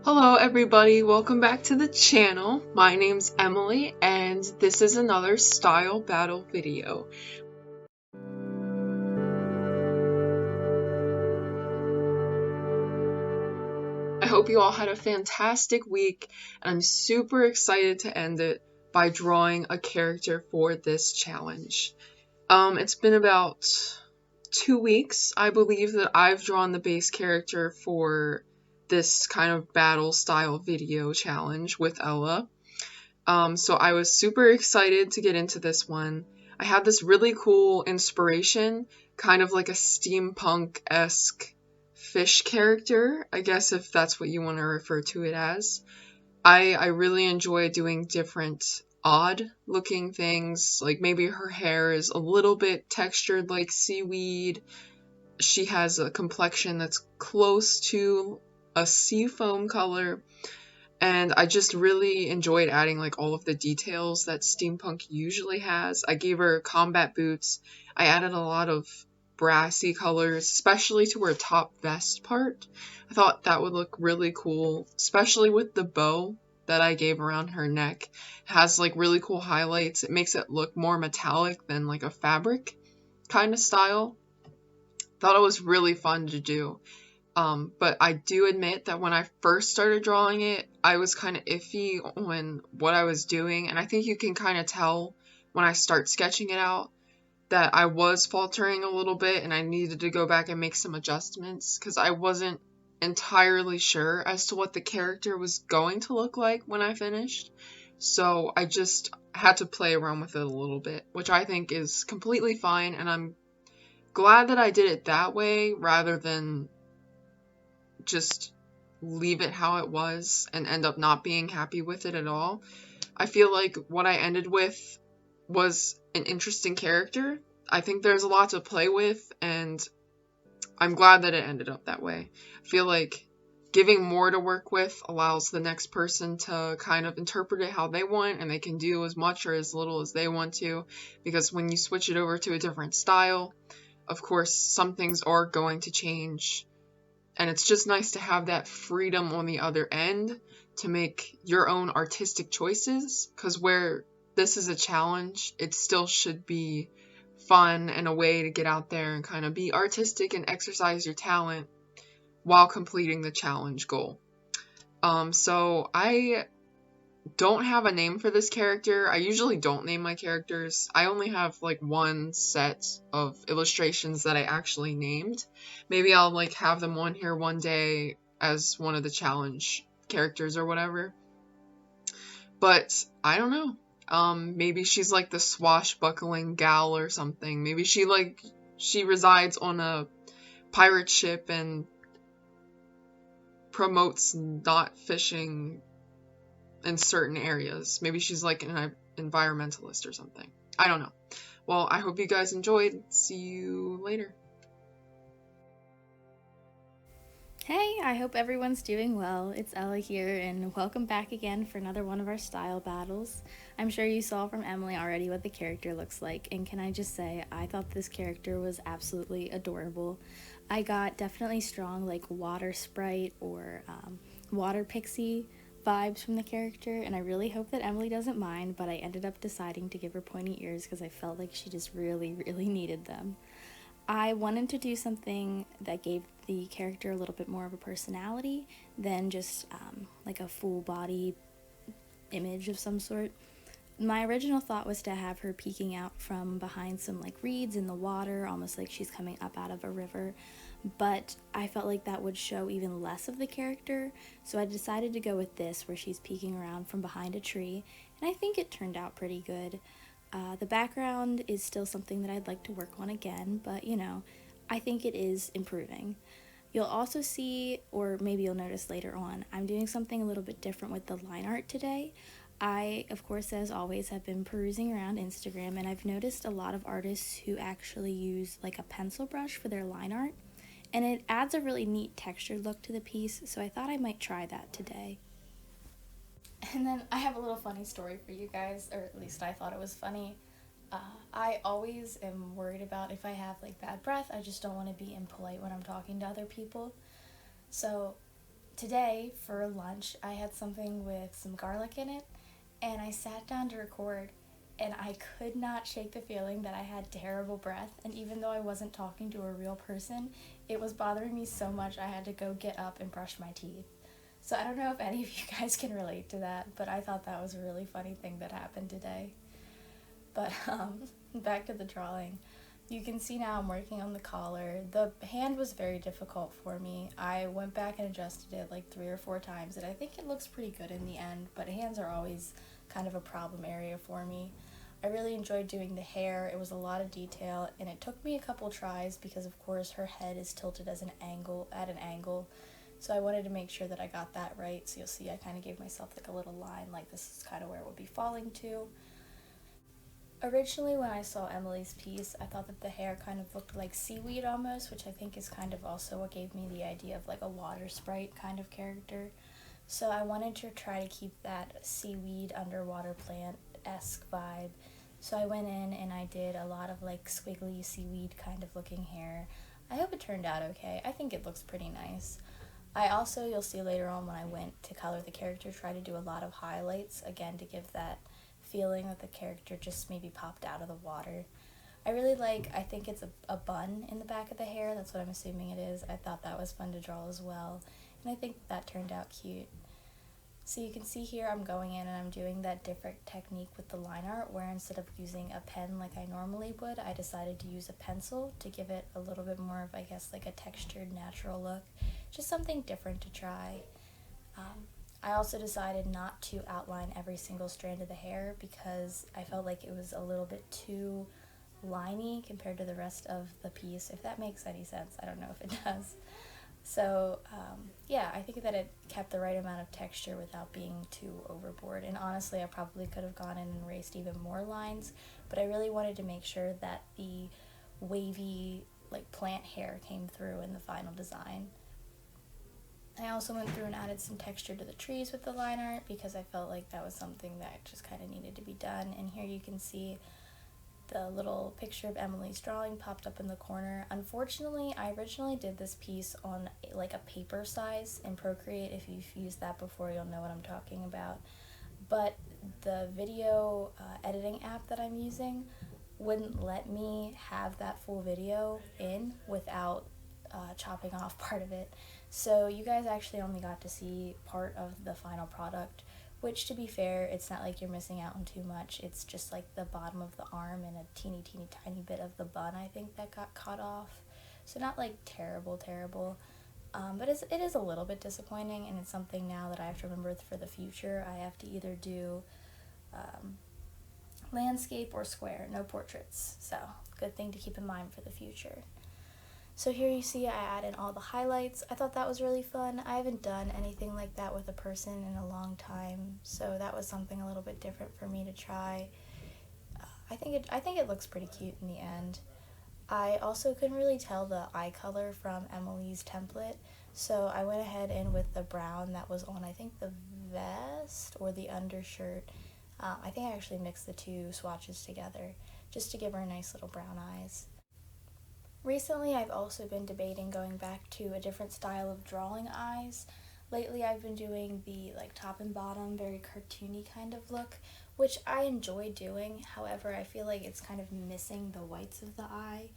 Hello everybody, welcome back to the channel. My name's Emily and this is another style battle video. I hope you all had a fantastic week and I'm super excited to end it by drawing a character for this challenge. It's been about 2 weeks, I believe, that I've drawn the base character for this kind of battle style video challenge with Ella. So I was super excited to get into this one. I had this really cool inspiration, kind of like a steampunk-esque fish character, I guess, if that's what you want to refer to it as. I really enjoy doing different odd looking things, like maybe her hair is a little bit textured like seaweed. She has a complexion that's close to a seafoam color. And I just really enjoyed adding like all of the details that steampunk usually has. I gave her combat boots. I added a lot of brassy colors, especially to her top vest part. I thought that would look really cool, especially with the bow that I gave around her neck. It has like really cool highlights. It makes it look more metallic than like a fabric kind of style. Thought it was really fun to do. But I do admit that when I first started drawing it, I was kind of iffy on what I was doing, and I think you can kind of tell when I start sketching it out that I was faltering a little bit and I needed to go back and make some adjustments because I wasn't entirely sure as to what the character was going to look like when I finished. So I just had to play around with it a little bit, which I think is completely fine, and I'm glad that I did it that way rather than just leave it how it was and end up not being happy with it at all. I feel like what I ended with was an interesting character. I think there's a lot to play with, and I'm glad that it ended up that way. I feel like giving more to work with allows the next person to kind of interpret it how they want, and they can do as much or as little as they want to, because when you switch it over to a different style, of course, some things are going to change. And it's just nice to have that freedom on the other end to make your own artistic choices, because where this is a challenge, it still should be fun and a way to get out there and kind of be artistic and exercise your talent while completing the challenge goal. So I don't have a name for this character. I usually don't name my characters. I only have like one set of illustrations that I actually named. Maybe I'll like have them on here one day as one of the challenge characters or whatever. But I don't know. Maybe she's like the swashbuckling gal or something. Maybe she resides on a pirate ship and promotes not fishing in certain areas. Maybe she's like an environmentalist or something. I don't know. Well, I hope you guys enjoyed. See you later. Hey, I hope everyone's doing well. It's Ella here, and welcome back again for another one of our style battles. I'm sure you saw from Emily already what the character looks like, and can I just say, I thought this character was absolutely adorable. I got definitely strong, like, water sprite or water pixie vibes from the character, and I really hope that Emily doesn't mind, but I ended up deciding to give her pointy ears because I felt like she just really, really needed them. I wanted to do something that gave the character a little bit more of a personality than just like a full body image of some sort. My original thought was to have her peeking out from behind some like reeds in the water, almost like she's coming up out of a river, but I felt like that would show even less of the character, so I decided to go with this where she's peeking around from behind a tree, and I think it turned out pretty good. The background is still something that I'd like to work on again, but I think it is improving. You'll also see, or maybe you'll notice later on, I'm doing something a little bit different with the line art today. I, of course, as always, have been perusing around Instagram, and I've noticed a lot of artists who actually use like a pencil brush for their line art, and it adds a really neat textured look to the piece, so I thought I might try that today. And then I have a little funny story for you guys, or at least I thought it was funny. I always am worried about if I have like bad breath. I just don't want to be impolite when I'm talking to other people. So Today, for lunch, I had something with some garlic in it, and I sat down to record, and I could not shake the feeling that I had terrible breath, and even though I wasn't talking to a real person, it was bothering me so much I had to go get up and brush my teeth. So I don't know if any of you guys can relate to that, but I thought that was a really funny thing that happened today. But back to the drawing. You can see now I'm working on the collar. The hand was very difficult for me. I went back and adjusted it like 3 or 4 times, and I think it looks pretty good in the end, but hands are always kind of a problem area for me. I really enjoyed doing the hair. It was a lot of detail, and it took me a couple tries because of course her head is tilted at an angle. So I wanted to make sure that I got that right. So you'll see I kind of gave myself like a little line, like this is kind of where it would be falling to. Originally, when I saw Emily's piece, I thought that the hair kind of looked like seaweed almost, which I think is kind of also what gave me the idea of like a water sprite kind of character. So I wanted to try to keep that seaweed underwater plant-esque vibe. So I went in and I did a lot of like squiggly seaweed kind of looking hair. I hope it turned out okay. I think it looks pretty nice. I also, you'll see later on when I went to color the character, try to do a lot of highlights, again to give that feeling that the character just maybe popped out of the water. I think it's a bun in the back of the hair, that's what I'm assuming it is. I thought that was fun to draw as well, and I think that turned out cute. So you can see here I'm going in and I'm doing that different technique with the line art where instead of using a pen like I normally would, I decided to use a pencil to give it a little bit more of, I guess, like a textured, natural look. Just something different to try. I also decided not to outline every single strand of the hair because I felt like it was a little bit too liney compared to the rest of the piece, if that makes any sense. I don't know if it does. So yeah, I think that it kept the right amount of texture without being too overboard. And honestly, I probably could have gone in and erased even more lines, but I really wanted to make sure that the wavy like plant hair came through in the final design. I also went through and added some texture to the trees with the line art because I felt like that was something that just kind of needed to be done. And here you can see the little picture of Emily's drawing popped up in the corner. Unfortunately, I originally did this piece on like a paper size in Procreate. If you've used that before, you'll know what I'm talking about. But the video editing app that I'm using wouldn't let me have that full video in without chopping off part of it. So you guys actually only got to see part of the final product, which to be fair, it's not like you're missing out on too much. It's just like the bottom of the arm and a teeny tiny bit of the bun, I think, that got cut off. So not like terrible, but it is a little bit disappointing, and it's something now that I have to remember for the future. I have to either do landscape or square, no portraits. So good thing to keep in mind for the future. So here you see I added all the highlights. I thought that was really fun. I haven't done anything like that with a person in a long time, so that was something a little bit different for me to try. I think it looks pretty cute in the end. I also couldn't really tell the eye color from Emily's template, so I went ahead and with the brown that was on, I think, the vest or the undershirt. I think I actually mixed the two swatches together just to give her nice little brown eyes. Recently, I've also been debating going back to a different style of drawing eyes. Lately, I've been doing the like top and bottom, very cartoony kind of look, which I enjoy doing. However, I feel like it's kind of missing the whites of the eye.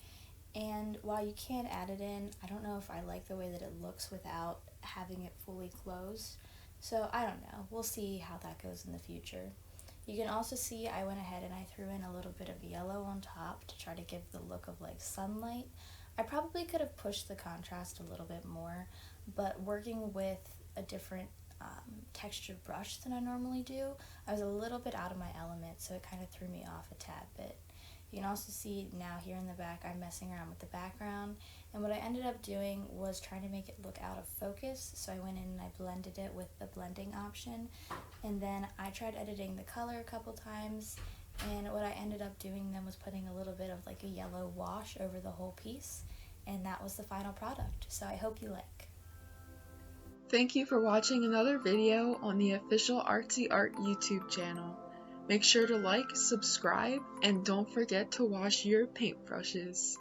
And while you can add it in, I don't know if I like the way that it looks without having it fully closed. So I don't know. We'll see how that goes in the future. You can also see I went ahead and I threw in a little bit of yellow on top to try to give the look of like sunlight. I probably could have pushed the contrast a little bit more, but working with a different textured brush than I normally do, I was a little bit out of my element, so it kind of threw me off a tad bit. You can also see now here in the back I'm messing around with the background, and what I ended up doing was trying to make it look out of focus, so I went in and I blended it with the blending option, and then I tried editing the color a couple times, and what I ended up doing then was putting a little bit of like a yellow wash over the whole piece, and that was the final product, so I hope you like. Thank you for watching another video on the official Artsy Art YouTube channel. Make sure to like, subscribe, and don't forget to wash your paintbrushes.